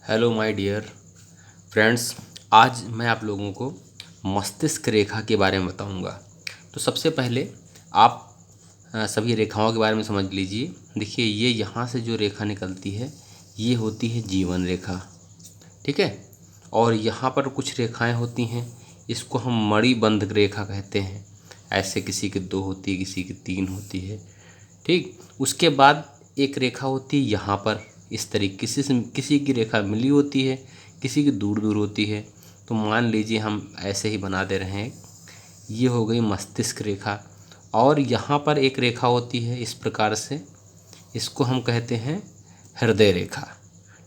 Hello my dear friends. आज मैं आप लोगों को मस्तिष्क रेखा के बारे में बताऊंगा। तो सबसे पहले आप सभी रेखाओं के बारे में समझ लीजिए। देखिए, ये यहाँ से जो रेखा निकलती है ये होती है जीवन रेखा, ठीक है। और यहाँ पर कुछ रेखाएं होती हैं, इसको हम मणिबंध रेखा कहते हैं। ऐसे किसी की 2 होती है, किसी की 3 होती है, ठीक। उसके बाद एक रेखा होती है यहाँ पर, इस तरीके से किसी की रेखा मिली होती है, किसी की दूर दूर होती है। तो मान लीजिए हम ऐसे ही बना दे रहे हैं, ये हो गई मस्तिष्क रेखा। और यहाँ पर एक रेखा होती है इस प्रकार से, इसको हम कहते हैं हृदय रेखा,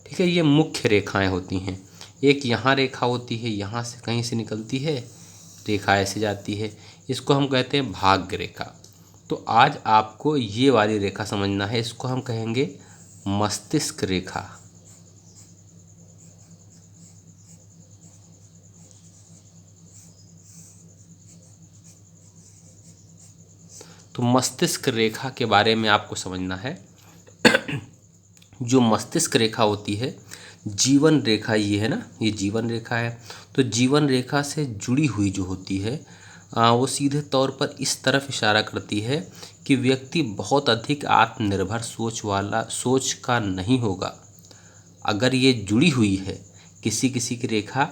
ठीक है। ये मुख्य रेखाएं होती हैं। एक यहाँ रेखा होती है, यहाँ से कहीं से निकलती है, रेखा ऐसे जाती है, इसको हम कहते हैं भाग्य रेखा। तो आज आपको ये वाली रेखा समझना है, इसको हम कहेंगे मस्तिष्क रेखा। तो मस्तिष्क रेखा के बारे में आपको समझना है। जो मस्तिष्क रेखा होती है, जीवन रेखा ये है ना, ये जीवन रेखा है। तो जीवन रेखा से जुड़ी हुई जो होती है वो सीधे तौर पर इस तरफ इशारा करती है कि व्यक्ति बहुत अधिक आत्मनिर्भर सोच का नहीं होगा। अगर ये जुड़ी हुई है, किसी किसी की रेखा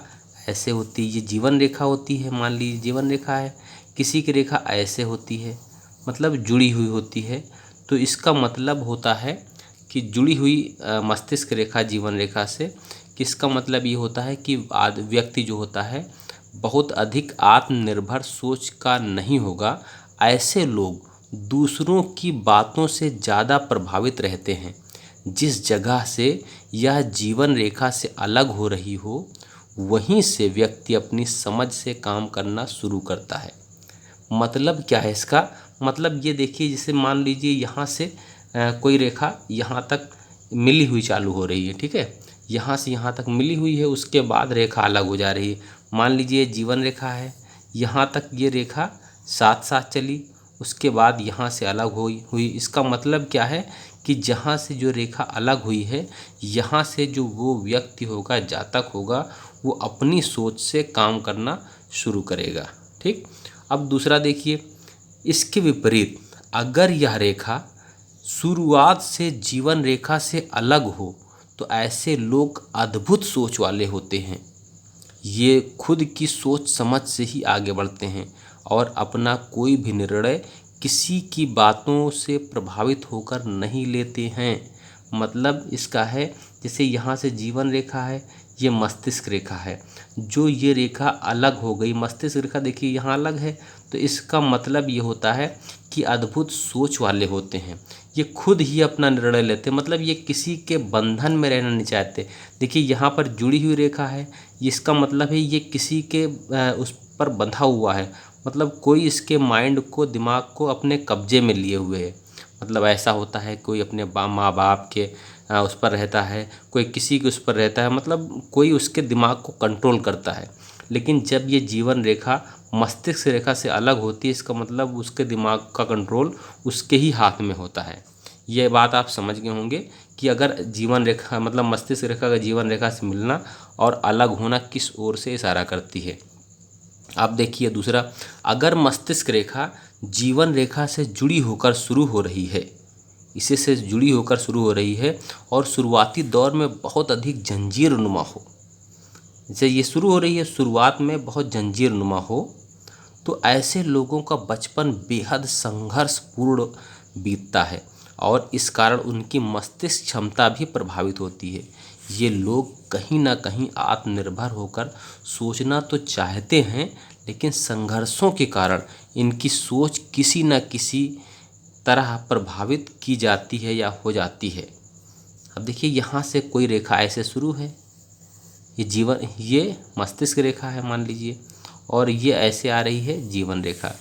ऐसे होती है, ये जीवन रेखा होती है, मान लीजिए जीवन रेखा है, किसी की रेखा ऐसे होती है, मतलब जुड़ी हुई होती है। तो इसका मतलब होता है कि जुड़ी हुई मस्तिष्क रेखा जीवन रेखा से, किसका मतलब ये होता है कि व्यक्ति जो होता है बहुत अधिक आत्मनिर्भर सोच का नहीं होगा। ऐसे लोग दूसरों की बातों से ज़्यादा प्रभावित रहते हैं। जिस जगह से यह जीवन रेखा से अलग हो रही हो, वहीं से व्यक्ति अपनी समझ से काम करना शुरू करता है। मतलब क्या है इसका? मतलब ये देखिए, जैसे मान लीजिए यहाँ से कोई रेखा यहाँ तक मिली हुई चालू हो रही है, ठीक है। यहाँ से यहाँ तक मिली हुई है, उसके बाद रेखा अलग हो जा रही है। मान लीजिए जीवन रेखा है, यहाँ तक ये रेखा साथ साथ चली, उसके बाद यहाँ से अलग हुई। इसका मतलब क्या है कि जहाँ से जो रेखा अलग हुई है, यहाँ से जो वो व्यक्ति होगा, जातक होगा, वो अपनी सोच से काम करना शुरू करेगा, ठीक। अब दूसरा देखिए, इसके विपरीत अगर यह रेखा शुरुआत से जीवन रेखा से अलग हो, तो ऐसे लोग अद्भुत सोच वाले होते हैं। ये खुद की सोच समझ से ही आगे बढ़ते हैं और अपना कोई भी निर्णय किसी की बातों से प्रभावित होकर नहीं लेते हैं। मतलब इसका है, जैसे यहाँ से जीवन रेखा है, ये मस्तिष्क रेखा है, जो ये रेखा अलग हो गई, मस्तिष्क रेखा देखिए यहाँ अलग है, तो इसका मतलब ये होता है कि अद्भुत सोच वाले होते हैं। ये खुद ही अपना निर्णय लेते हैं, मतलब ये किसी के बंधन में रहना नहीं चाहते। देखिए यहाँ पर जुड़ी हुई रेखा है, इसका मतलब है ये किसी के उस पर बंधा हुआ है, मतलब कोई इसके माइंड को, दिमाग को अपने कब्जे में लिए हुए है। मतलब ऐसा होता है, कोई अपने माँ बाप के उस पर रहता है, कोई किसी के उस पर रहता है, मतलब कोई उसके दिमाग को कंट्रोल करता है। लेकिन जब ये जीवन रेखा मस्तिष्क रेखा से अलग होती है, इसका मतलब उसके दिमाग का कंट्रोल उसके ही हाथ में होता है। ये बात आप समझ गए होंगे कि अगर जीवन रेखा मतलब मस्तिष्क रेखा का जीवन रेखा से मिलना और अलग होना किस ओर से इशारा करती है। आप देखिए दूसरा, अगर मस्तिष्क रेखा जीवन रेखा से जुड़ी होकर शुरू हो रही है, इसी से जुड़ी होकर शुरू हो रही है और शुरुआती दौर में बहुत अधिक जंजीर नुमा हो, जैसे ये शुरू हो रही है शुरुआत में बहुत जंजीर नुमा हो, तो ऐसे लोगों का बचपन बेहद संघर्षपूर्ण बीतता है और इस कारण उनकी मस्तिष्क क्षमता भी प्रभावित होती है। ये लोग कहीं ना कहीं आत्मनिर्भर होकर सोचना तो चाहते हैं, लेकिन संघर्षों के कारण इनकी सोच किसी न किसी तरह प्रभावित की जाती है या हो जाती है। अब देखिए यहाँ से कोई रेखा ऐसे शुरू है, ये मस्तिष्क रेखा है मान लीजिए, और ये ऐसे आ रही है जीवन रेखा।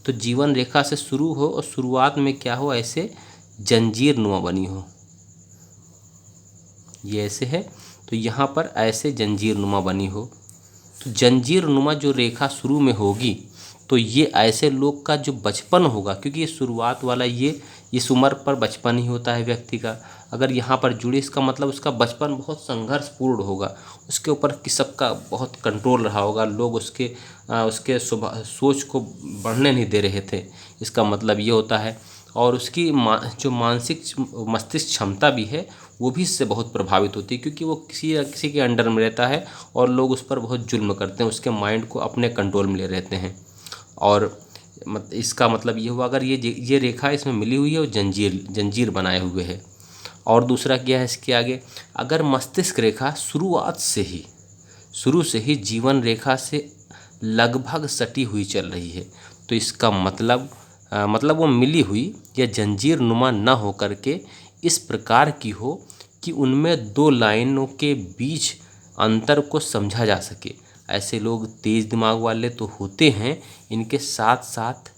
तो जीवन रेखा से शुरू हो और शुरुआत में क्या हो, ऐसे जंजीर नुमा बनी हो, ये ऐसे है, तो यहाँ पर ऐसे जंजीर नुमा बनी हो। तो जंजीर नुमा जो रेखा शुरू में होगी, तो ये ऐसे लोग का जो बचपन होगा, क्योंकि ये शुरुआत वाला ये इस उम्र पर बचपन ही होता है व्यक्ति का, अगर यहाँ पर जुड़े इसका मतलब उसका बचपन बहुत संघर्षपूर्ण होगा, उसके ऊपर कि सबका बहुत कंट्रोल रहा होगा, लोग उसके सोच को बढ़ने नहीं दे रहे थे, इसका मतलब ये होता है। और उसकी जो मानसिक मस्तिष्क क्षमता भी है वो भी इससे बहुत प्रभावित होती है, क्योंकि वो किसी या किसी के अंडर में रहता है और लोग उस पर बहुत जुल्म करते हैं, उसके माइंड को अपने कंट्रोल में ले रहते हैं। और इसका मतलब ये हुआ, अगर ये रेखा इसमें मिली हुई है और जंजीर बनाए हुए है। और दूसरा क्या है इसके आगे, अगर मस्तिष्क रेखा शुरू से ही जीवन रेखा से लगभग सटी हुई चल रही है, तो इसका मतलब वो मिली हुई या जंजीर नुमा न हो करके इस प्रकार की हो कि उनमें दो लाइनों के बीच अंतर को समझा जा सके। ऐसे लोग तेज दिमाग वाले तो होते हैं, इनके साथ साथ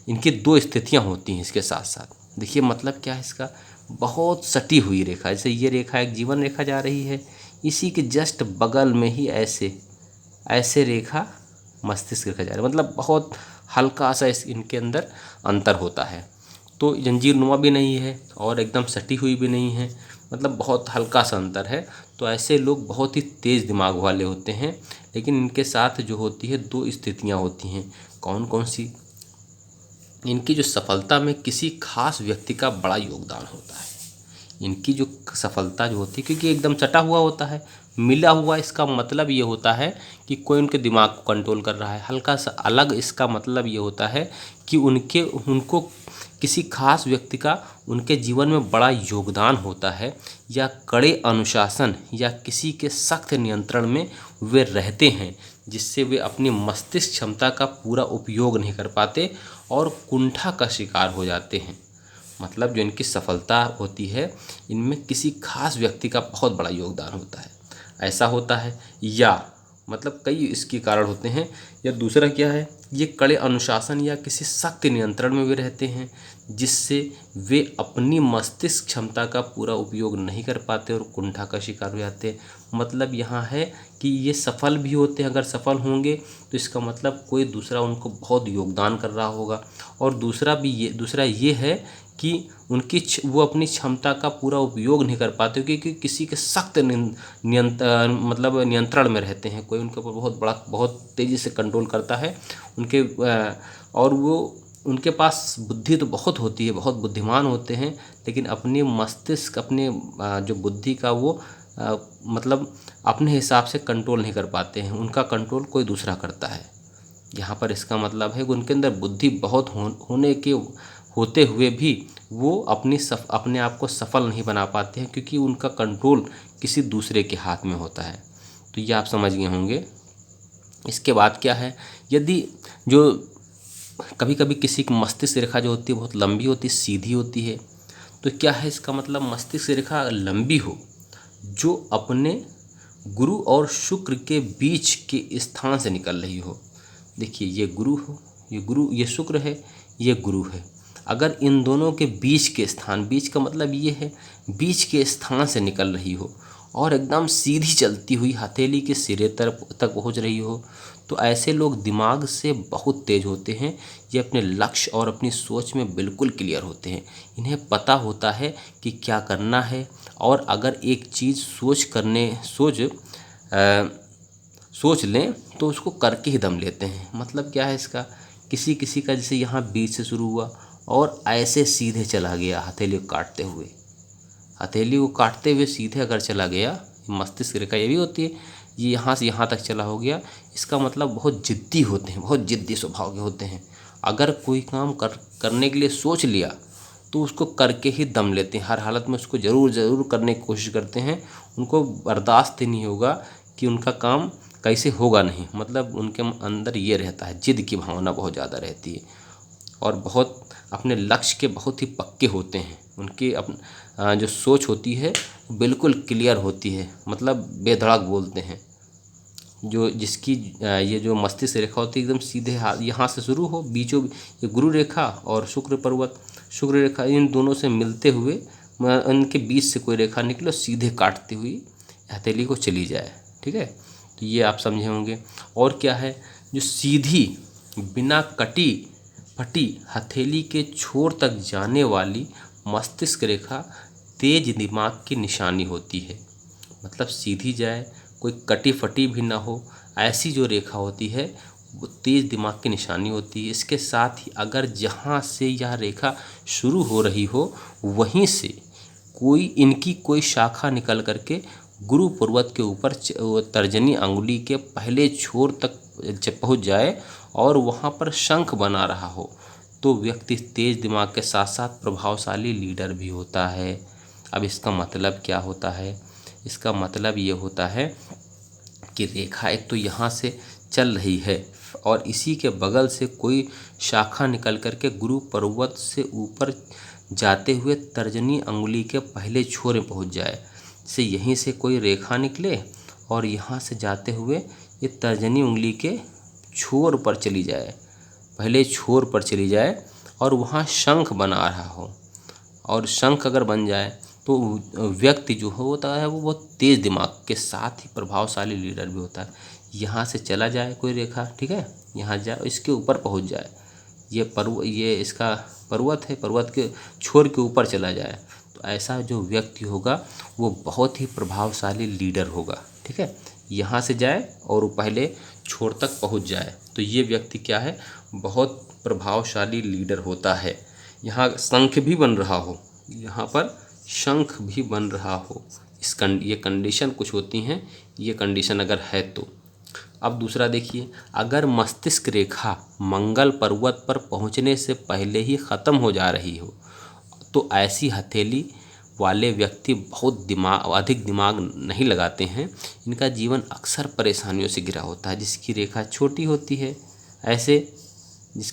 इनकी दो स्थितियां होती हैं इसके साथ साथ। देखिए मतलब क्या है इसका, बहुत सटी हुई रेखा, जैसे ये रेखा एक जीवन रेखा जा रही है, इसी के जस्ट बगल में ही ऐसे रेखा मस्तिष्क रेखा जा रही है, मतलब बहुत हल्का सा इनके अंदर अंतर होता है। तो जंजीर नुमा भी नहीं है और एकदम सटी हुई भी नहीं है, मतलब बहुत हल्का सा अंतर है। तो ऐसे लोग बहुत ही तेज़ दिमाग वाले होते हैं, लेकिन इनके साथ जो होती है दो स्थितियां होती हैं। कौन कौन सी, इनकी जो सफलता में किसी खास व्यक्ति का बड़ा योगदान होता है। इनकी जो सफलता जो होती है, क्योंकि एकदम सटा हुआ होता है, मिला हुआ, इसका मतलब ये होता है कि कोई उनके दिमाग को कंट्रोल कर रहा है। हल्का सा अलग इसका मतलब ये होता है कि उनको किसी खास व्यक्ति का उनके जीवन में बड़ा योगदान होता है, या कड़े अनुशासन या किसी के सख्त नियंत्रण में वे रहते हैं, जिससे वे अपनी मस्तिष्क क्षमता का पूरा उपयोग नहीं कर पाते और कुंठा का शिकार हो जाते हैं। मतलब जो इनकी सफलता होती है, इनमें किसी खास व्यक्ति का बहुत बड़ा योगदान होता है, ऐसा होता है। या मतलब कई इसके कारण होते हैं। या दूसरा क्या है, ये कड़े अनुशासन या किसी सख्त नियंत्रण में भी रहते हैं, जिससे वे अपनी मस्तिष्क क्षमता का पूरा उपयोग नहीं कर पाते और कुंठा का शिकार हो जाते हैं। मतलब यहाँ है कि ये सफल भी होते हैं, अगर सफल होंगे तो इसका मतलब कोई दूसरा उनको बहुत योगदान कर रहा होगा। और दूसरा ये है कि वो अपनी क्षमता का पूरा उपयोग नहीं कर पाते, क्योंकि किसी के सख्त नियंत्रण में रहते हैं, कोई उनके ऊपर बहुत तेज़ी से कंट्रोल करता है और वो उनके पास बुद्धि तो बहुत होती है, बहुत बुद्धिमान होते हैं, लेकिन अपनी मस्तिष्क जो बुद्धि का वो मतलब अपने हिसाब से कंट्रोल नहीं कर पाते हैं, उनका कंट्रोल कोई दूसरा करता है। यहाँ पर इसका मतलब है कि उनके अंदर बुद्धि बहुत होते हुए भी वो अपने आप को सफल नहीं बना पाते हैं, क्योंकि उनका कंट्रोल किसी दूसरे के हाथ में होता है। तो ये आप समझ गए होंगे। इसके बाद क्या है, यदि जो कभी कभी किसी की मस्तिष्क रेखा जो होती है बहुत लंबी होती है, सीधी होती है, तो क्या है इसका मतलब, मस्तिष्क रेखा लंबी हो जो अपने गुरु और शुक्र के बीच के स्थान से निकल रही हो। देखिए ये ये शुक्र है, ये गुरु है। अगर इन दोनों के बीच के स्थान, बीच का मतलब ये है बीच के स्थान से निकल रही हो और एकदम सीधी चलती हुई हथेली के सिरे तक पहुंच रही हो, तो ऐसे लोग दिमाग से बहुत तेज होते हैं। ये अपने लक्ष्य और अपनी सोच में बिल्कुल क्लियर होते हैं, इन्हें पता होता है कि क्या करना है, और अगर एक चीज़ सोच लें तो उसको करके ही दम लेते हैं। मतलब क्या है इसका, किसी का जैसे यहाँ बीच से शुरू हुआ और ऐसे सीधे चला गया, हथेली को काटते हुए सीधे अगर चला गया, मस्तिष्क रेखा ये भी होती है, ये यहाँ से यहाँ तक चला हो गया, इसका मतलब बहुत जिद्दी होते हैं, बहुत जिद्दी स्वभाव के होते हैं। अगर कोई काम करने के लिए सोच लिया तो उसको करके ही दम लेते हैं, हर हालत में उसको ज़रूर करने की कोशिश करते हैं। उनको बर्दाश्त ही नहीं होगा कि उनका काम कैसे होगा नहीं, मतलब उनके अंदर ये रहता है, जिद की भावना बहुत ज़्यादा रहती है और बहुत अपने लक्ष्य के बहुत ही पक्के होते हैं। उनकी जो सोच होती है बिल्कुल क्लियर होती है, मतलब बेधड़क बोलते हैं। जिसकी ये जो मस्तिष्क रेखा होती है एकदम सीधे यहाँ से शुरू हो, बीचों ये गुरु रेखा और शुक्र रेखा, इन दोनों से मिलते हुए इनके बीच से कोई रेखा निकले, सीधे काटती हुई हथेली को चली जाए। ठीक है, तो ये आप समझे होंगे। और क्या है, जो सीधी बिना कटी फटी हथेली के छोर तक जाने वाली मस्तिष्क रेखा तेज दिमाग की निशानी होती है। मतलब सीधी जाए, कोई कटी फटी भी ना हो, ऐसी जो रेखा होती है वो तेज दिमाग की निशानी होती है। इसके साथ ही अगर जहाँ से यह रेखा शुरू हो रही हो वहीं से इनकी कोई शाखा निकल करके गुरु पर्वत के ऊपर तर्जनी अंगुली के पहले छोर तक जब पहुँच जाए और वहाँ पर शंख बना रहा हो तो व्यक्ति तेज दिमाग के साथ साथ प्रभावशाली लीडर भी होता है। अब इसका मतलब क्या होता है? इसका मतलब ये होता है कि रेखा एक तो यहाँ से चल रही है और इसी के बगल से कोई शाखा निकल करके गुरु पर्वत से ऊपर जाते हुए तर्जनी अंगुली के पहले छोर में पहुँच जाए। से यहीं से कोई रेखा निकले और यहाँ से जाते हुए ये तर्जनी उंगली के छोर पर चली जाए, पहले छोर पर चली जाए और वहाँ शंख बना रहा हो। और शंख अगर बन जाए तो व्यक्ति जो होता है वो बहुत तेज़ दिमाग के साथ ही प्रभावशाली लीडर भी होता है। यहाँ से चला जाए कोई रेखा, ठीक है, यहाँ जाए इसके ऊपर पहुँच जाए, ये इसका पर्वत है, पर्वत के छोर के ऊपर चला जाए तो ऐसा जो व्यक्ति होगा वो बहुत ही प्रभावशाली लीडर होगा। ठीक है, यहाँ से जाए और वो पहले छोर तक पहुँच जाए तो ये व्यक्ति क्या है, बहुत प्रभावशाली लीडर होता है। यहाँ शंख भी बन रहा हो, यहाँ पर शंख भी बन रहा हो, ये कंडीशन कुछ होती हैं, ये कंडीशन अगर है तो। अब दूसरा देखिए, अगर मस्तिष्क रेखा मंगल पर्वत पर पहुँचने से पहले ही ख़त्म हो जा रही हो तो ऐसी हथेली वाले व्यक्ति बहुत अधिक दिमाग नहीं लगाते हैं। इनका जीवन अक्सर परेशानियों से घिरा होता है। जिसकी रेखा छोटी होती है, ऐसे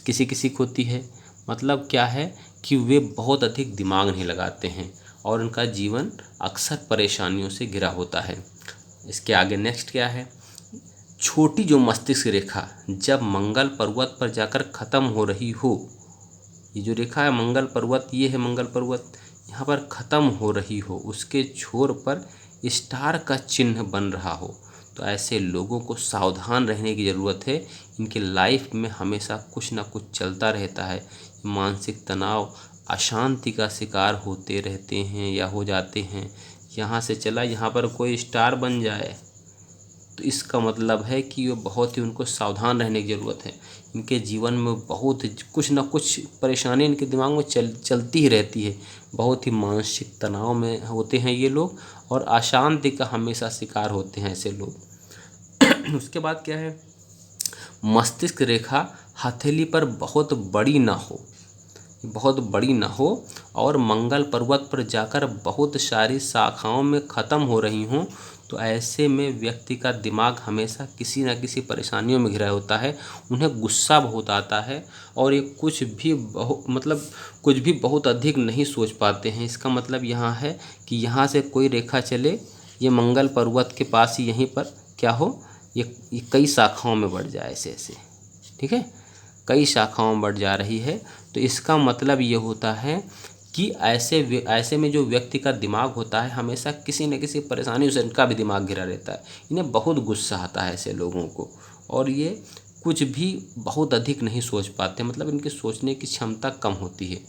किसी को होती है, मतलब क्या है कि वे बहुत अधिक दिमाग नहीं लगाते हैं और उनका जीवन अक्सर परेशानियों से घिरा होता है। इसके आगे नेक्स्ट क्या है, छोटी जो मस्तिष्क रेखा जब मंगल पर्वत पर जाकर ख़त्म हो रही हो, ये जो रेखा है मंगल पर्वत, ये है मंगल पर्वत, यहाँ पर ख़त्म हो रही हो, उसके छोर पर स्टार का चिन्ह बन रहा हो तो ऐसे लोगों को सावधान रहने की ज़रूरत है। इनके लाइफ में हमेशा कुछ ना कुछ चलता रहता है, मानसिक तनाव, अशांति का शिकार होते रहते हैं या हो जाते हैं। यहाँ से चला, यहाँ पर कोई स्टार बन जाए तो इसका मतलब है कि वो बहुत ही उनको सावधान रहने की ज़रूरत है। इनके जीवन में बहुत कुछ ना कुछ परेशानी इनके दिमाग में चलती ही रहती है। बहुत ही मानसिक तनाव में होते हैं ये लोग और अशांति का हमेशा शिकार होते हैं ऐसे लोग। उसके बाद क्या है, मस्तिष्क रेखा हथेली पर बहुत बड़ी ना हो और मंगल पर्वत पर जाकर बहुत सारी शाखाओं में ख़त्म हो रही हों तो ऐसे में व्यक्ति का दिमाग हमेशा किसी न किसी परेशानियों में घिरा होता है। उन्हें गुस्सा बहुत आता है और ये कुछ भी बहुत अधिक नहीं सोच पाते हैं। इसका मतलब यहाँ है कि यहाँ से कोई रेखा चले, ये मंगल पर्वत के पास ही यहीं पर क्या हो, ये कई शाखाओं में बढ़ जाए ऐसे, ठीक है, कई शाखाओं में बढ़ जा रही है तो इसका मतलब ये होता है कि ऐसे में जो व्यक्ति का दिमाग होता है हमेशा किसी न किसी परेशानी से इनका भी दिमाग घिरा रहता है। इन्हें बहुत गुस्सा आता है ऐसे लोगों को और ये कुछ भी बहुत अधिक नहीं सोच पाते, मतलब इनकी सोचने की क्षमता कम होती है।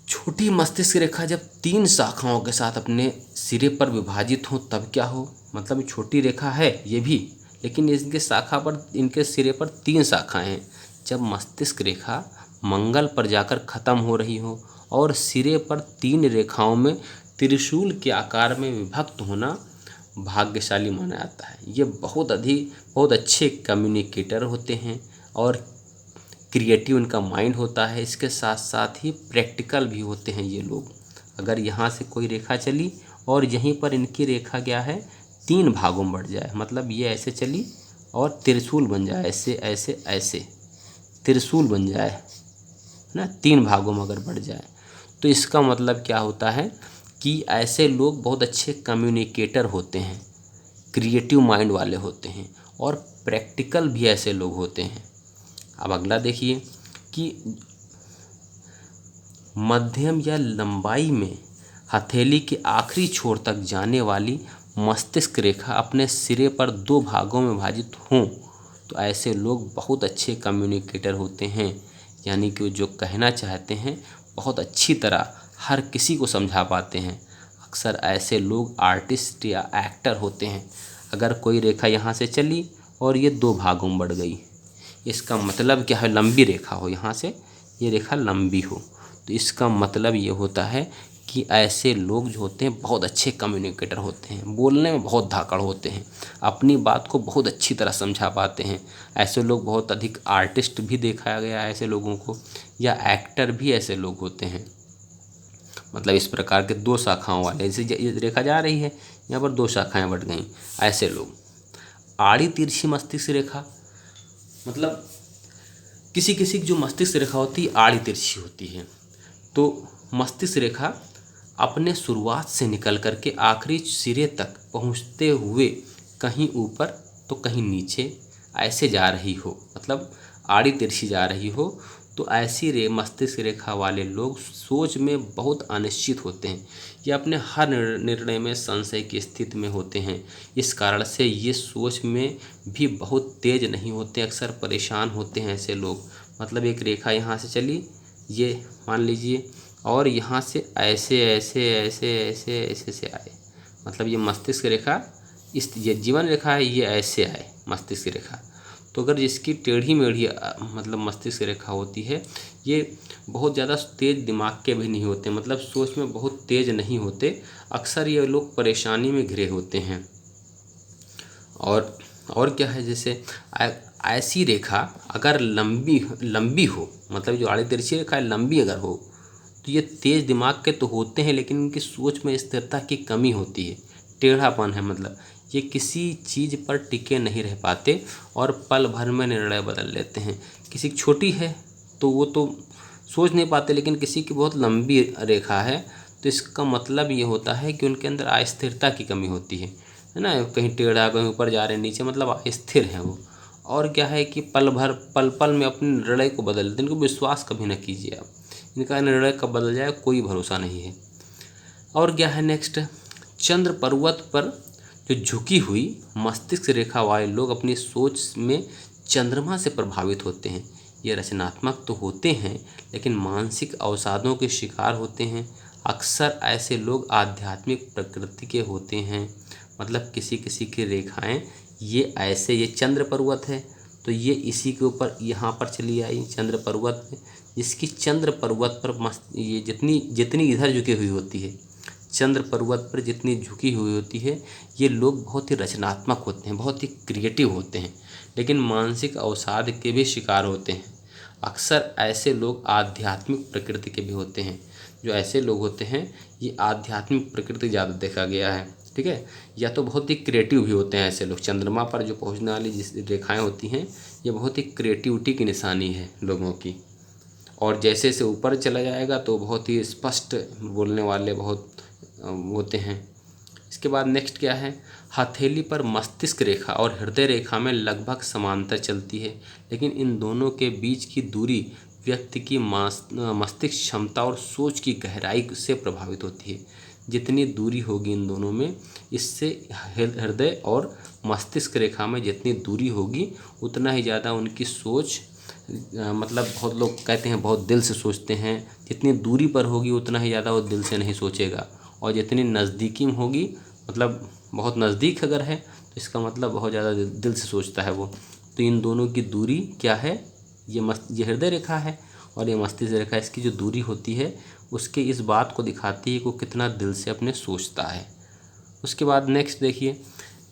छोटी मस्तिष्क रेखा जब 3 शाखाओं के साथ अपने सिरे पर विभाजित हो तब क्या हो, मतलब छोटी रेखा है ये भी, लेकिन इनके सिरे पर 3 शाखाएं हैं। जब मस्तिष्क रेखा मंगल पर जाकर ख़त्म हो रही हो और सिरे पर 3 रेखाओं में त्रिशूल के आकार में विभक्त होना भाग्यशाली माना जाता है। ये बहुत अच्छे कम्युनिकेटर होते हैं और क्रिएटिव इनका माइंड होता है। इसके साथ साथ ही प्रैक्टिकल भी होते हैं ये लोग। अगर यहाँ से कोई रेखा चली और यहीं पर इनकी रेखा क्या है, 3 भागों में बढ़ जाए, मतलब ये ऐसे चली और त्रिशूल बन जाए, ऐसे त्रिशूल बन जाए ना, 3 भागों में अगर बढ़ जाए तो इसका मतलब क्या होता है कि ऐसे लोग बहुत अच्छे कम्युनिकेटर होते हैं, क्रिएटिव माइंड वाले होते हैं और प्रैक्टिकल भी ऐसे लोग होते हैं। अब अगला देखिए कि मध्यम या लंबाई में हथेली के आखिरी छोर तक जाने वाली मस्तिष्क रेखा अपने सिरे पर 2 भागों में विभाजित हों तो ऐसे लोग बहुत अच्छे कम्युनिकेटर होते हैं। यानी कि जो कहना चाहते हैं बहुत अच्छी तरह हर किसी को समझा पाते हैं। अक्सर ऐसे लोग आर्टिस्ट या एक्टर होते हैं। अगर कोई रेखा यहाँ से चली और ये 2 भागों में बढ़ गई, इसका मतलब क्या है, लंबी रेखा हो, यहाँ से ये रेखा लंबी हो, तो इसका मतलब ये होता है कि ऐसे लोग जो होते हैं बहुत अच्छे कम्युनिकेटर होते हैं, बोलने में बहुत धाकड़ होते हैं, अपनी बात को बहुत अच्छी तरह समझा पाते हैं। ऐसे लोग बहुत अधिक आर्टिस्ट भी देखा गया है ऐसे लोगों को, या एक्टर भी ऐसे लोग होते हैं। मतलब इस प्रकार के 2 शाखाओं वाले, जैसे ये रेखा जा रही है, यहाँ पर 2 शाखाएं बढ़ गई, ऐसे लोग। आड़ी तिरछी मस्तिष्क रेखा, मतलब किसी किसी की जो मस्तिष्क रेखा होती है आड़ी तिरछी होती है। तो मस्तिष्क रेखा अपने शुरुआत से निकल करके आखिरी सिरे तक पहुंचते हुए कहीं ऊपर तो कहीं नीचे ऐसे जा रही हो, मतलब आड़ी तिरछी जा रही हो, तो ऐसी मस्तिष्क रेखा वाले लोग सोच में बहुत अनिश्चित होते हैं। ये अपने हर निर्णय में संशय की स्थिति में होते हैं। इस कारण से ये सोच में भी बहुत तेज नहीं होते, अक्सर परेशान होते हैं ऐसे लोग। मतलब एक रेखा यहाँ से चली, ये मान लीजिए, और यहाँ से ऐसे ऐसे ऐसे ऐसे ऐसे से आए, मतलब ये मस्तिष्क रेखा, इस ये जीवन रेखा है, ये ऐसे आए मस्तिष्क रेखा। तो अगर जिसकी टेढ़ी मेढ़ी मतलब मस्तिष्क रेखा होती है, ये बहुत ज़्यादा तेज दिमाग के भी नहीं होते, मतलब सोच में बहुत तेज नहीं होते। अक्सर ये लोग परेशानी में घिरे होते हैं। और क्या है, जैसे ऐसी रेखा अगर लंबी हो, मतलब जो आड़ी तिरछी रेखा लंबी अगर हो, तो ये तेज दिमाग के तो होते हैं, लेकिन उनकी सोच में स्थिरता की कमी होती है, टेढ़ापन है। मतलब ये किसी चीज़ पर टिके नहीं रह पाते और पल भर में निर्णय बदल लेते हैं। किसी की छोटी है तो वो तो सोच नहीं पाते, लेकिन किसी की बहुत लंबी रेखा है तो इसका मतलब ये होता है कि उनके अंदर अस्थिरता की कमी होती है ना, कहीं टेढ़ा कहीं ऊपर जा रहे नीचे, मतलब अस्थिर है वो। और क्या है कि पल पल में अपने निर्णय को बदल देते, इनको विश्वास कभी ना कीजिए आप, इनका निर्णय कब बदल जाए कोई भरोसा नहीं है। और क्या है नेक्स्ट, चंद्र पर्वत पर जो झुकी हुई मस्तिष्क रेखा वाले लोग अपनी सोच में चंद्रमा से प्रभावित होते हैं। ये रचनात्मक तो होते हैं लेकिन मानसिक अवसादों के शिकार होते हैं। अक्सर ऐसे लोग आध्यात्मिक प्रकृति के होते हैं। मतलब किसी किसी की रेखाएं ये ऐसे, ये चंद्र पर्वत है तो ये इसी के ऊपर यहाँ पर चली आई चंद्र पर्वत में, जिसकी चंद्र पर्वत पर ये जितनी इधर झुकी हुई होती है, चंद्र पर्वत पर जितनी झुकी हुई होती है, ये लोग बहुत ही रचनात्मक होते हैं, बहुत ही क्रिएटिव होते हैं, लेकिन मानसिक अवसाद के भी शिकार होते हैं। अक्सर ऐसे लोग आध्यात्मिक प्रकृति के भी होते हैं। जो ऐसे लोग होते हैं ये आध्यात्मिक प्रकृति ज़्यादा देखा गया है, ठीक है। या तो बहुत ही क्रिएटिव भी होते हैं ऐसे लोग। चंद्रमा पर जो पहुंचने वाली जिस रेखाएं होती हैं ये बहुत ही क्रिएटिविटी की निशानी है लोगों की। और जैसे जैसे ऊपर चला जाएगा तो बहुत ही स्पष्ट बोलने वाले बहुत होते हैं। इसके बाद नेक्स्ट क्या है, हथेली पर मस्तिष्क रेखा और हृदय रेखा में लगभग समांतर चलती है, लेकिन इन दोनों के बीच की दूरी व्यक्ति की मस्तिष्क क्षमता और सोच की गहराई से प्रभावित होती है। जितनी दूरी होगी इन दोनों में, इससे हृदय और मस्तिष्क रेखा में जितनी दूरी होगी उतना ही ज़्यादा उनकी सोच, मतलब बहुत लोग कहते हैं बहुत दिल से सोचते हैं, जितनी दूरी पर होगी उतना ही ज़्यादा वो दिल से नहीं सोचेगा। और जितनी नज़दीकी में होगी, मतलब बहुत नज़दीक अगर है तो इसका मतलब बहुत ज़्यादा दिल से सोचता है वो। तो इन दोनों की दूरी क्या है, ये हृदय रेखा है और ये मस्तिष्क रेखा, इसकी जो दूरी होती है उसके इस बात को दिखाती है कि वो कितना दिल से अपने सोचता है। उसके बाद नेक्स्ट देखिए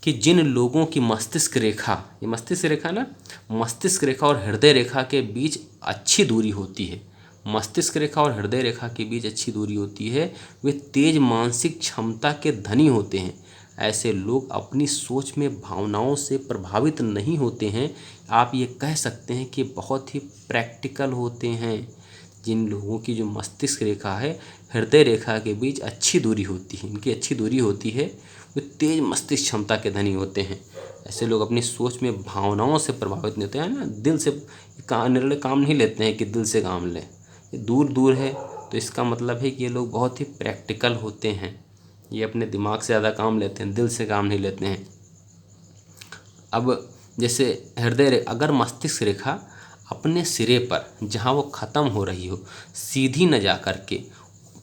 कि जिन लोगों की मस्तिष्क रेखा, ये मस्तिष्क रेखा ना, मस्तिष्क रेखा और हृदय रेखा के बीच अच्छी दूरी होती है, मस्तिष्क रेखा और हृदय रेखा के बीच अच्छी दूरी होती है, वे तेज मानसिक क्षमता के धनी होते हैं। ऐसे लोग अपनी सोच में भावनाओं से प्रभावित नहीं होते हैं। आप ये कह सकते हैं कि बहुत ही प्रैक्टिकल होते हैं। जिन लोगों की जो मस्तिष्क रेखा है हृदय रेखा के बीच अच्छी दूरी होती है, इनकी अच्छी दूरी होती है, वे तेज मस्तिष्क क्षमता के धनी होते हैं। ऐसे लोग अपनी सोच में भावनाओं से प्रभावित नहीं होते हैं ना, दिल से निर्णय काम नहीं लेते हैं कि दिल से काम लें, ये दूर दूर है। तो इसका मतलब है कि ये लोग बहुत ही प्रैक्टिकल होते हैं, ये अपने दिमाग से ज़्यादा काम लेते हैं, दिल से काम नहीं लेते हैं। अब जैसे अगर मस्तिष्क रेखा अपने सिरे पर जहाँ वो ख़त्म हो रही हो सीधी न जा कर के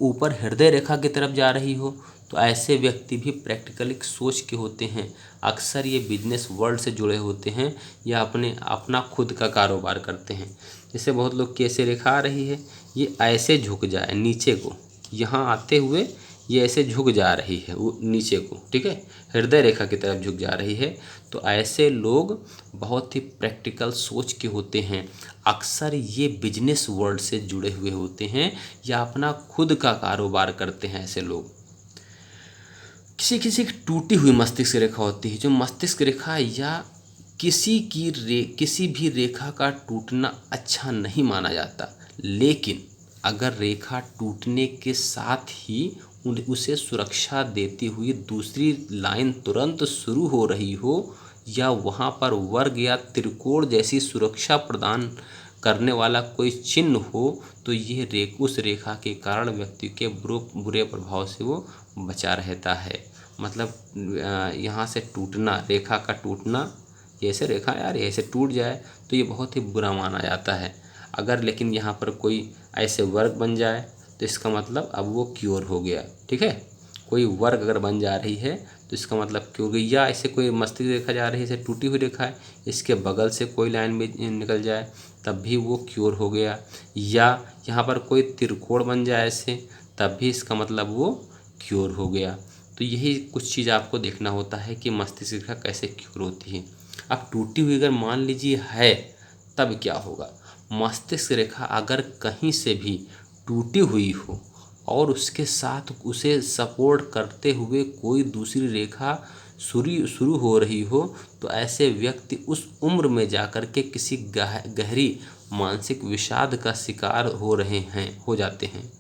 ऊपर हृदय रेखा की तरफ जा रही हो, तो ऐसे व्यक्ति भी प्रैक्टिकली सोच के होते हैं। अक्सर ये बिजनेस वर्ल्ड से जुड़े होते हैं या अपना खुद का कारोबार करते हैं। जैसे बहुत लोग की ऐसे रेखा आ रही है, ये ऐसे झुक जाए नीचे को, यहाँ आते हुए ये ऐसे झुक जा रही है वो नीचे को, ठीक है, हृदय रेखा की तरफ झुक जा रही है। तो ऐसे लोग बहुत ही प्रैक्टिकल सोच के होते हैं। अक्सर ये बिजनेस वर्ल्ड से जुड़े हुए होते हैं या अपना खुद का कारोबार करते हैं ऐसे लोग। किसी किसी की टूटी हुई मस्तिष्क रेखा होती है। जो मस्तिष्क रेखा या किसी भी रेखा का टूटना अच्छा नहीं माना जाता, लेकिन अगर रेखा टूटने के साथ ही उसे सुरक्षा देती हुई दूसरी लाइन तुरंत शुरू हो रही हो या वहाँ पर वर्ग या त्रिकोण जैसी सुरक्षा प्रदान करने वाला कोई चिन्ह हो, तो ये उस रेखा के कारण व्यक्ति के बुरे प्रभाव से वो बचा रहता है। मतलब यहाँ से टूटना, रेखा का टूटना, जैसे रेखा यार ऐसे टूट जाए तो ये बहुत ही बुरा माना जाता है। अगर लेकिन यहाँ पर कोई ऐसे वर्ग बन जाए तो इसका मतलब अब वो क्योर हो गया, ठीक है। कोई वर्ग अगर बन जा रही है तो इसका मतलब क्योर गई। या ऐसे कोई मस्तिष्क रेखा जा रही है, ऐसे टूटी हुई रेखा है, इसके बगल से कोई लाइन में निकल जाए तब भी वो क्योर हो गया। या यहाँ पर कोई त्रिकोण बन जाए ऐसे, तब भी इसका मतलब वो क्योर हो गया। तो यही कुछ चीज़ आपको देखना होता है कि मस्तिष्क रेखा कैसे क्योर होती है। अब टूटी हुई अगर मान लीजिए है, तब क्या होगा। मस्तिष्क रेखा अगर कहीं से भी टूटी हुई हो और उसके साथ उसे सपोर्ट करते हुए कोई दूसरी रेखा शुरू हो रही हो, तो ऐसे व्यक्ति उस उम्र में जाकर के किसी गहरी मानसिक विषाद का शिकार हो जाते हैं।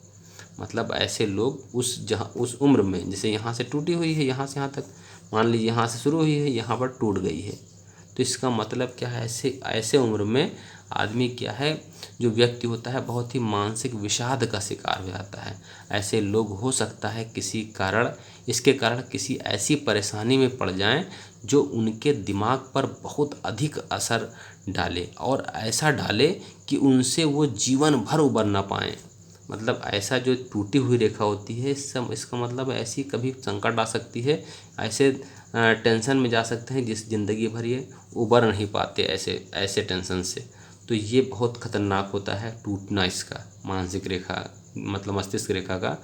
मतलब ऐसे लोग उस उम्र में, जैसे यहाँ से टूटी हुई है, यहाँ से यहाँ तक, मान लीजिए यहाँ से शुरू हुई है, यहाँ पर टूट गई है, तो इसका मतलब क्या है, ऐसे उम्र में आदमी क्या है, जो व्यक्ति होता है बहुत ही मानसिक विषाद का शिकार हो जाता है। ऐसे लोग हो सकता है इसके कारण किसी ऐसी परेशानी में पड़ जाएं जो उनके दिमाग पर बहुत अधिक असर डाले, और ऐसा डाले कि उनसे वो जीवन भर उबर ना पाएँ। मतलब ऐसा जो टूटी हुई रेखा होती है, इसका मतलब ऐसी कभी संकट आ सकती है, ऐसे टेंशन में जा सकते हैं जिस ज़िंदगी भर ये उबर नहीं पाते ऐसे टेंशन से। तो ये बहुत खतरनाक होता है टूटना इसका, मानसिक रेखा मतलब मस्तिष्क रेखा का।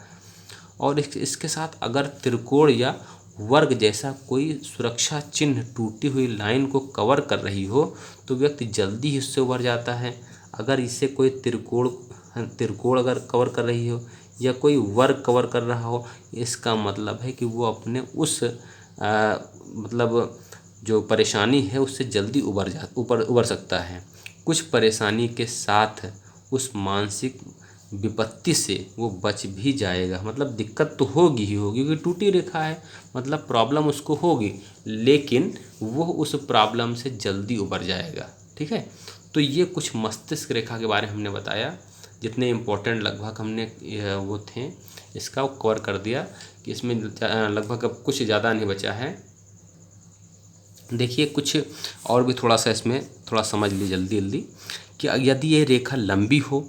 और इसके साथ अगर त्रिकोण या वर्ग जैसा कोई सुरक्षा चिन्ह टूटी हुई लाइन को कवर कर रही हो, तो व्यक्ति जल्दी ही उससे उबर जाता है। अगर इसे कोई त्रिकोण अगर कवर कर रही हो या कोई वर्ग कवर कर रहा हो, इसका मतलब है कि वो अपने उस मतलब जो परेशानी है उससे जल्दी उबर सकता है। कुछ परेशानी के साथ उस मानसिक विपत्ति से वो बच भी जाएगा। मतलब दिक्कत तो होगी ही होगी, क्योंकि टूटी रेखा है, मतलब प्रॉब्लम उसको होगी, लेकिन वो उस प्रॉब्लम से जल्दी उबर जाएगा, ठीक है। तो ये कुछ मस्तिष्क रेखा के बारे में हमने बताया, जितने इम्पोर्टेंट लगभग हमने वो थे इसका कवर कर दिया कि इसमें लगभग अब कुछ ज़्यादा नहीं बचा है। देखिए कुछ और भी थोड़ा सा इसमें थोड़ा समझ लीजिए जल्दी कि यदि ये रेखा लंबी हो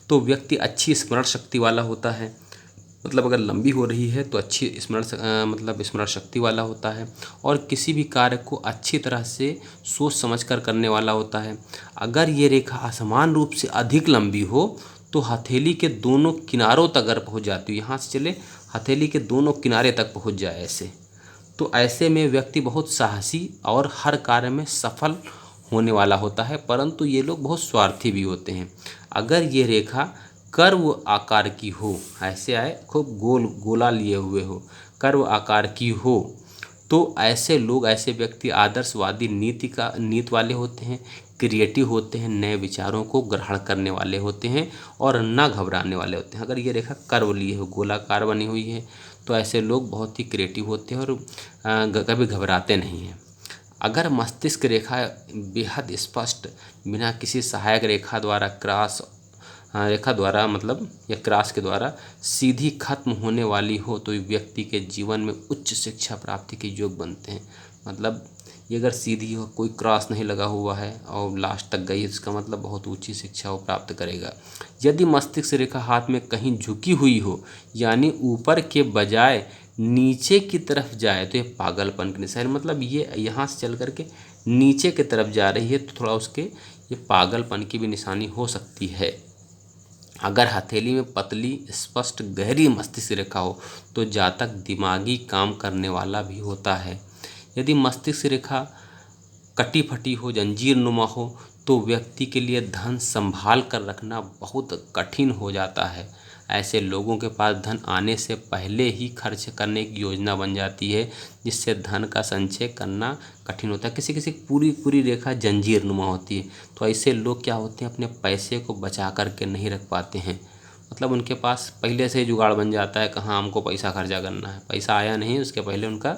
तो व्यक्ति अच्छी स्मरण शक्ति वाला होता है। मतलब अगर लंबी हो रही है तो अच्छी स्मरण शक्ति वाला होता है, और किसी भी कार्य को अच्छी तरह से सोच समझकर करने वाला होता है। अगर ये रेखा असमान रूप से अधिक लंबी हो तो हथेली के दोनों किनारों तक अगर पहुँच जाती हो, यहाँ से चले हथेली के दोनों किनारे तक पहुँच जाए ऐसे, तो ऐसे में व्यक्ति बहुत साहसी और हर कार्य में सफल होने वाला होता है। परंतु ये लोग बहुत स्वार्थी भी होते हैं। अगर ये रेखा कर्व आकार की हो, ऐसे आए खूब गोला लिए हुए हो, कर्व आकार की हो, तो ऐसे व्यक्ति आदर्शवादी नीति वाले होते हैं, क्रिएटिव होते हैं, नए विचारों को ग्रहण करने वाले होते हैं और न घबराने वाले होते हैं। अगर ये रेखा कर्व लिए हो, गोलाकार बनी हुई है, तो ऐसे लोग बहुत ही क्रिएटिव होते हैं और कभी घबराते नहीं हैं। अगर मस्तिष्क रेखा बेहद स्पष्ट बिना किसी सहायक रेखा द्वारा क्रॉस रेखा द्वारा मतलब या क्रॉस के द्वारा सीधी खत्म होने वाली हो तो व्यक्ति के जीवन में उच्च शिक्षा प्राप्ति के योग बनते हैं। मतलब ये अगर सीधी हो, कोई क्रॉस नहीं लगा हुआ है और लास्ट तक गई, इसका मतलब बहुत ऊंची शिक्षा वो प्राप्त करेगा। यदि मस्तिष्क रेखा हाथ में कहीं झुकी हुई हो यानी ऊपर के बजाय नीचे की तरफ जाए तो ये पागलपन की निशानी, मतलब ये यहाँ से चल करके नीचे की तरफ जा रही है तो थोड़ा उसके ये पागलपन की भी निशानी हो सकती है। अगर हथेली में पतली स्पष्ट गहरी मस्तिष्क रेखा हो तो जातक दिमागी काम करने वाला भी होता है। यदि मस्तिष्क रेखा कटी फटी हो, जंजीर नुमा हो तो व्यक्ति के लिए धन संभाल कर रखना बहुत कठिन हो जाता है। ऐसे लोगों के पास धन आने से पहले ही खर्च करने की योजना बन जाती है, जिससे धन का संचय करना कठिन होता है। किसी किसी की पूरी पूरी रेखा जंजीर नुमा होती है, तो ऐसे लोग क्या होते हैं, अपने पैसे को बचा करके नहीं रख पाते हैं। मतलब उनके पास पहले से ही जुगाड़ बन जाता है, कहाँ हमको पैसा खर्चा करना है, पैसा आया नहीं उसके पहले उनका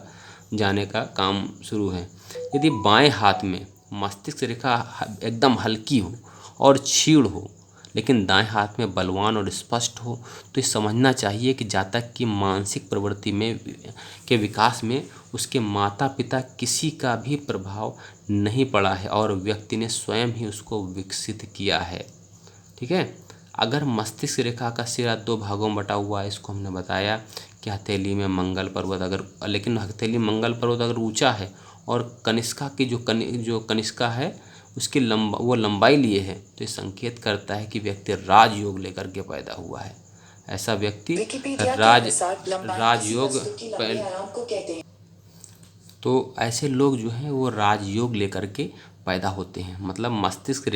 जाने का काम शुरू है। यदि बाएं हाथ में मस्तिष्क रेखा एकदम हल्की हो और क्षीण हो लेकिन दाएं हाथ में बलवान और स्पष्ट हो तो ये समझना चाहिए कि जातक की मानसिक प्रवृत्ति में के विकास में उसके माता पिता किसी का भी प्रभाव नहीं पड़ा है और व्यक्ति ने स्वयं ही उसको विकसित किया है। ठीक है। अगर मस्तिष्क रेखा का सिरा दो भागों में बटा हुआ है, इसको हमने बताया कि हथेली में मंगल पर्वत अगर, लेकिन हथेली मंगल पर्वत अगर ऊंचा है और कनिष्का की जो कनिष्का है उसकी लंबाई लिए है तो ये संकेत करता है कि व्यक्ति राजयोग लेकर के पैदा हुआ है। ऐसा व्यक्ति राजयोग तो ऐसे लोग जो हैं वो राजयोग लेकर के पैदा होते हैं। मतलब मस्तिष्क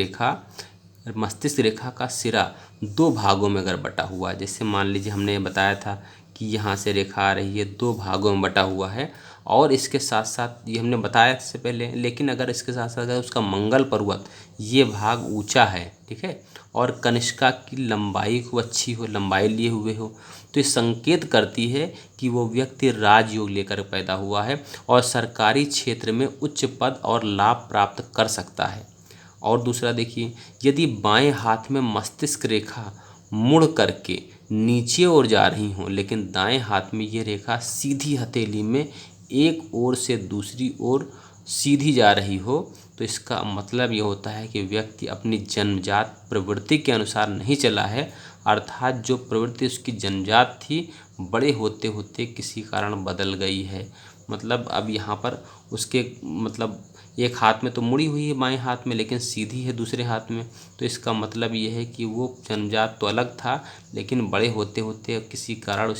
रेखा का सिरा दो भागों में अगर बटा हुआ है, जैसे मान लीजिए हमने बताया था कि यहाँ से रेखा आ रही है, दो भागों में बटा हुआ है और इसके साथ साथ ये हमने बताया इससे पहले, लेकिन अगर इसके साथ साथ अगर उसका मंगल पर्वत ये भाग ऊंचा है, ठीक है, और कनिष्का की लंबाई खूब अच्छी हो, लंबाई लिए हुए हो तो ये संकेत करती है कि वो व्यक्ति राजयोग लेकर पैदा हुआ है और सरकारी क्षेत्र में उच्च पद और लाभ प्राप्त कर सकता है। और दूसरा देखिए, यदि बाएं हाथ में मस्तिष्क रेखा मुड़ करके नीचे ओर जा रही हो लेकिन दाएं हाथ में ये रेखा सीधी हथेली में एक ओर से दूसरी ओर सीधी जा रही हो तो इसका मतलब ये होता है कि व्यक्ति अपनी जन्मजात प्रवृत्ति के अनुसार नहीं चला है, अर्थात जो प्रवृत्ति उसकी जन्मजात थी बड़े होते होते किसी कारण बदल गई है। मतलब अब यहाँ पर उसके मतलब एक हाथ में तो मुड़ी हुई है बाएं हाथ में लेकिन सीधी है दूसरे हाथ में, तो इसका मतलब ये है कि वो जन्मजात तो अलग था लेकिन बड़े होते होते किसी कारण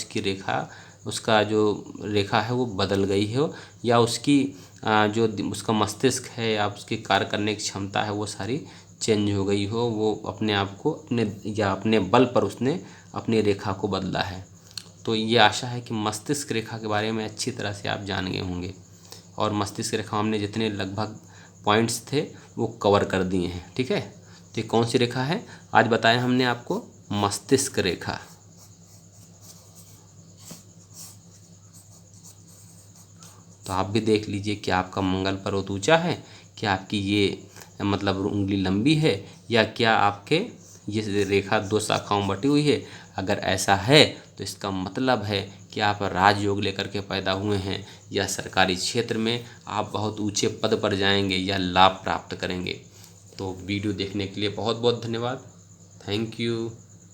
उसका जो रेखा है वो बदल गई है या उसकी जो उसका मस्तिष्क है या उसकी कार्य करने की क्षमता है वो सारी चेंज हो गई हो, वो अपने आप को अपने बल पर उसने अपनी रेखा को बदला है। तो ये आशा है कि मस्तिष्क रेखा के बारे में अच्छी तरह से आप जान गए होंगे और मस्तिष्क रेखा हमने जितने लगभग पॉइंट्स थे वो कवर कर दिए हैं। ठीक है। तो ये कौन सी रेखा है आज बताया हमने आपको, मस्तिष्क रेखा। तो आप भी देख लीजिए कि आपका मंगल पर्वत ऊंचा है, क्या आपकी ये मतलब उंगली लंबी है या क्या आपके ये रेखा दो शाखाओं में बटी हुई है। अगर ऐसा है तो इसका मतलब है कि आप राजयोग लेकर के पैदा हुए हैं या सरकारी क्षेत्र में आप बहुत ऊंचे पद पर जाएंगे या लाभ प्राप्त करेंगे। तो वीडियो देखने के लिए बहुत बहुत धन्यवाद। Thank you.